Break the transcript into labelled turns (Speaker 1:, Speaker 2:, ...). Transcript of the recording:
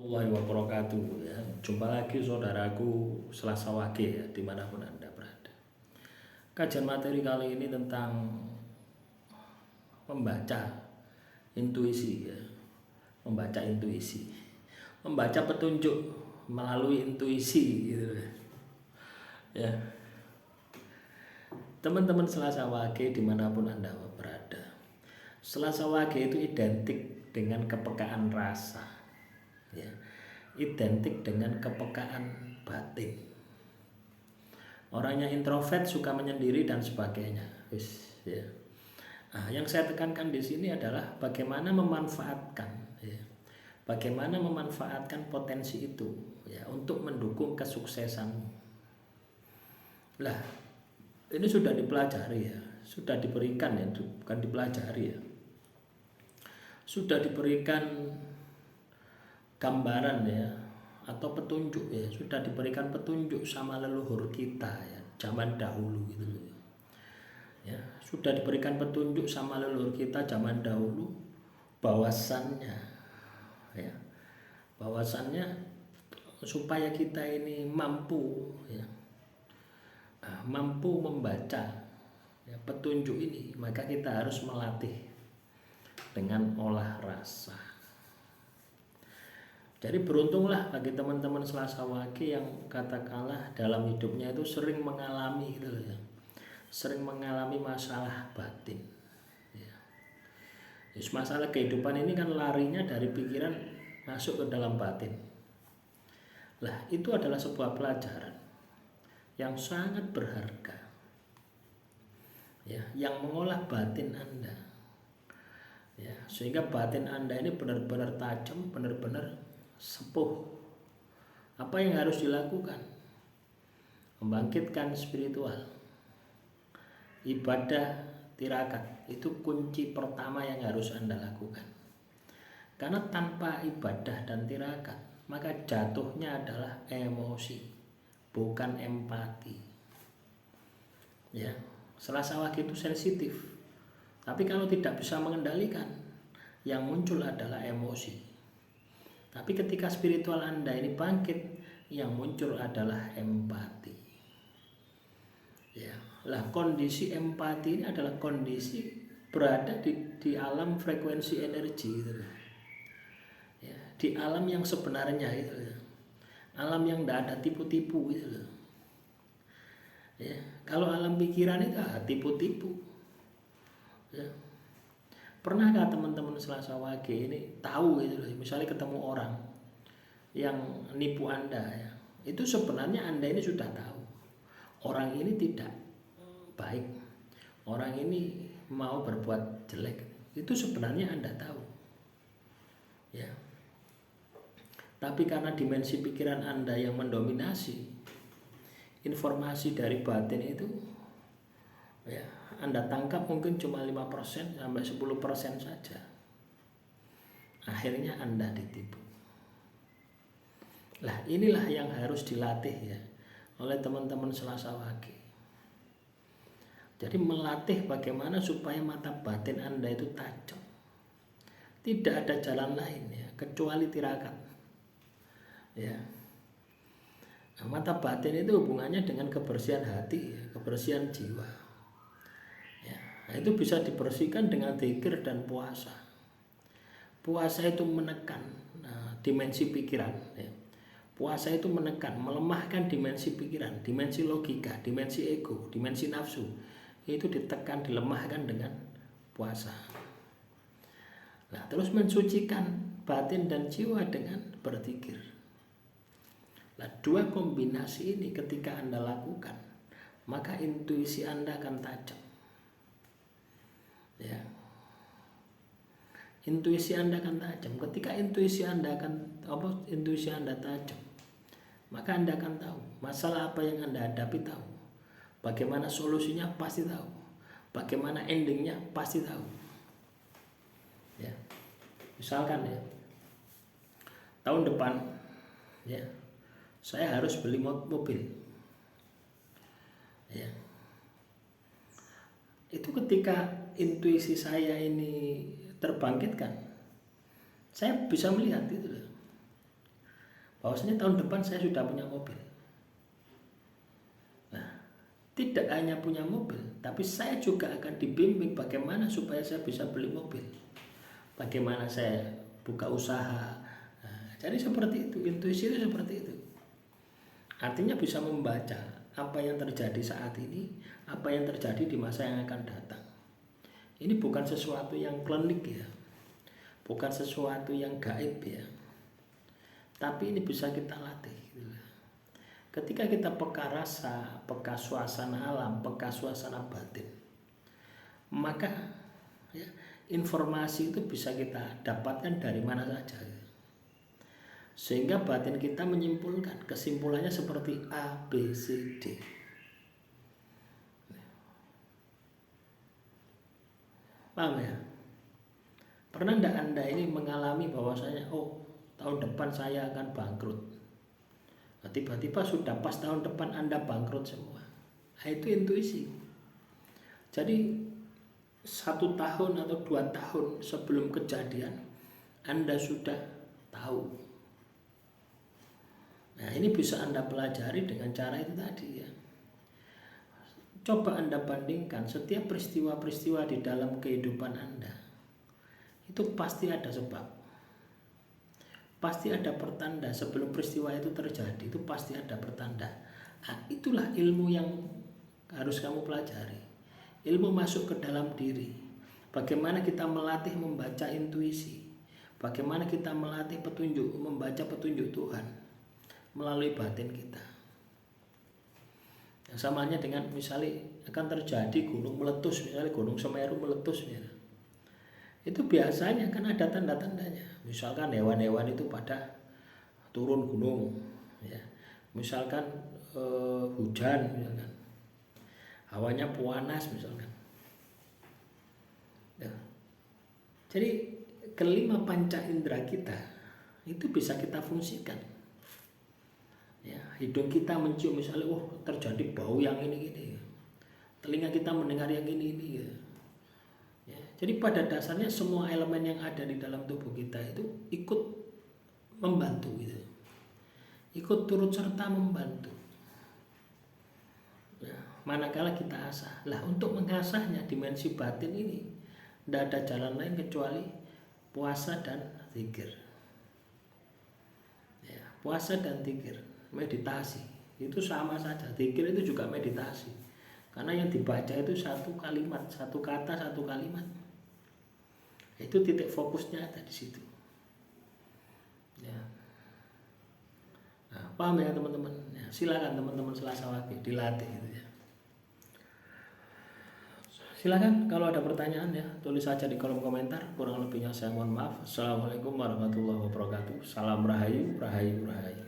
Speaker 1: Warahmatullahi wabarakatuh ya. Jumpa lagi saudaraku Selasa Wage ya, dimanapun Anda berada. Kajian materi kali ini tentang membaca intuisi ya. Membaca intuisi. Membaca petunjuk melalui intuisi gitu ya. Teman-teman Selasa Wage dimanapun Anda berada. Selasa Wage itu identik dengan kepekaan rasa ya, identik dengan kepekaan batin. Orangnya introvert, suka menyendiri dan sebagainya. Ya. Nah, yang saya tekankan di sini adalah bagaimana memanfaatkan, ya, bagaimana memanfaatkan potensi itu, ya, untuk mendukung kesuksesanmu. Lah, ini sudah dipelajari ya, sudah diberikan ya, bukan dipelajari ya, sudah diberikan gambaran ya, atau petunjuk ya, sudah diberikan petunjuk sama leluhur kita ya, zaman dahulu gitu loh. Ya, sudah diberikan petunjuk sama leluhur kita zaman dahulu bahwasannya ya, bahwasannya supaya kita ini mampu ya, mampu membaca ya, petunjuk ini, maka kita harus melatih dengan olah rasa. Jadi beruntunglah bagi teman-teman Selasa Wage yang katakanlah dalam hidupnya itu sering mengalami gitu ya, sering mengalami masalah batin ya. Masalah kehidupan ini kan larinya dari pikiran masuk ke dalam batin. Lah, itu adalah sebuah pelajaran yang sangat berharga ya, yang mengolah batin Anda ya, sehingga batin Anda ini benar-benar tajam, benar-benar sepuh. Apa yang harus dilakukan? Membangkitkan spiritual. Ibadah tirakat itu kunci pertama yang harus Anda lakukan. Karena tanpa ibadah dan tirakat, maka jatuhnya adalah emosi, bukan empati. Ya, Selasa Wage itu sensitif. Tapi kalau tidak bisa mengendalikan, yang muncul adalah emosi. Tapi ketika spiritual Anda ini bangkit, yang muncul adalah empati. Ya, lah kondisi empati ini adalah kondisi berada di alam frekuensi energi gitu. Ya, di alam yang sebenarnya itu ya. Alam yang tidak ada tipu-tipu gitu. Ya, kalau alam pikiran itu tipu-tipu. Ya. Pernahkah teman-teman Selasa Wage ini tahu gitu loh, misalnya ketemu orang yang nipu Anda ya, itu sebenarnya Anda ini sudah tahu orang ini tidak baik, orang ini mau berbuat jelek, itu sebenarnya Anda tahu ya. Tapi karena dimensi pikiran Anda yang mendominasi, informasi dari batin itu ya, Anda tangkap mungkin cuma 5% sampai 10% saja. Akhirnya Anda ditipu. Lah, inilah yang harus dilatih ya oleh teman-teman Selasa Wage. Jadi melatih bagaimana supaya mata batin Anda itu tajam. Tidak ada jalan lain ya kecuali tirakat. Ya. Nah, mata batin itu hubungannya dengan kebersihan hati, ya, kebersihan jiwa. Nah, itu bisa dibersihkan dengan zikir dan puasa. Puasa itu menekan dimensi pikiran. Ya. Puasa itu menekan, melemahkan dimensi pikiran, dimensi logika, dimensi ego, dimensi nafsu. Itu ditekan, dilemahkan dengan puasa. Nah, terus mensucikan batin dan jiwa dengan berzikir. Nah, dua kombinasi ini ketika Anda lakukan, maka intuisi Anda akan tajam. Ya, intuisi Anda akan tajam. Ketika intuisi Anda tajam, maka Anda akan tahu masalah apa yang Anda hadapi, tahu bagaimana solusinya, pasti tahu bagaimana endingnya, pasti tahu ya. Misalkan ya, tahun depan ya, saya harus beli mobil ya. Itu ketika intuisi saya ini terbangkitkan, saya bisa melihat itu loh. bahwasanya tahun depan saya sudah punya mobil. Nah, tidak hanya punya mobil, tapi saya juga akan dibimbing bagaimana supaya saya bisa beli mobil, bagaimana saya buka usaha. Nah, jadi seperti itu, intuisi itu seperti itu. Artinya bisa membaca apa yang terjadi saat ini, apa yang terjadi di masa yang akan datang. Ini bukan sesuatu yang klinik ya, bukan sesuatu yang gaib ya, tapi ini bisa kita latih. Ketika kita peka rasa, peka suasana alam, peka suasana batin, maka ya, informasi itu bisa kita dapatkan dari mana saja. Sehingga batin kita menyimpulkan, kesimpulannya seperti A, B, C, D. Paham ya? Pernah enggak Anda ini mengalami bahwasanya tahun depan saya akan bangkrut? Nah, tiba-tiba sudah pas tahun depan Anda bangkrut semua. Nah, itu intuisi. Jadi 1 tahun atau 2 tahun sebelum kejadian Anda sudah tahu. Nah, ini bisa Anda pelajari dengan cara itu tadi ya. Coba Anda bandingkan setiap peristiwa-peristiwa di dalam kehidupan Anda. Itu pasti ada sebab. Pasti ada pertanda sebelum peristiwa itu terjadi. Itu pasti ada pertanda. Nah, itulah ilmu yang harus kamu pelajari. Ilmu masuk ke dalam diri. Bagaimana kita melatih membaca intuisi. Bagaimana kita melatih petunjuk, membaca petunjuk Tuhan melalui batin kita. Yang samanya dengan misalnya akan terjadi gunung meletus, misalnya gunung Semeru meletus ya. Itu biasanya kan ada tanda-tandanya. Misalkan hewan-hewan itu pada turun gunung ya. Misalkan hujan misalkan. Hawanya panas misalkan. Ya. Jadi kelima panca indera kita itu bisa kita fungsikan. Ya, hidung kita mencium misalnya, terjadi bau yang ini. Telinga kita mendengar yang ini. Ya. Jadi pada dasarnya semua elemen yang ada di dalam tubuh kita itu ikut membantu gitu. Ikut turut serta membantu. Ya, manakala kita asah. Lah untuk mengasahnya dimensi batin ini tidak ada jalan lain kecuali puasa dan zikir. Ya, puasa dan zikir. Meditasi itu sama saja, zikir itu juga meditasi, karena yang dibaca itu satu kalimat, satu kata, satu kalimat. Itu titik fokusnya ada di situ. Ya. Nah, paham ya teman-teman? Ya, silakan teman-teman Selasa Wage dilatih gitu ya. Silakan kalau ada pertanyaan ya, tulis saja di kolom komentar. Kurang lebihnya saya mohon maaf. Assalamualaikum warahmatullahi wabarakatuh. Salam rahayu, rahayu, rahayu.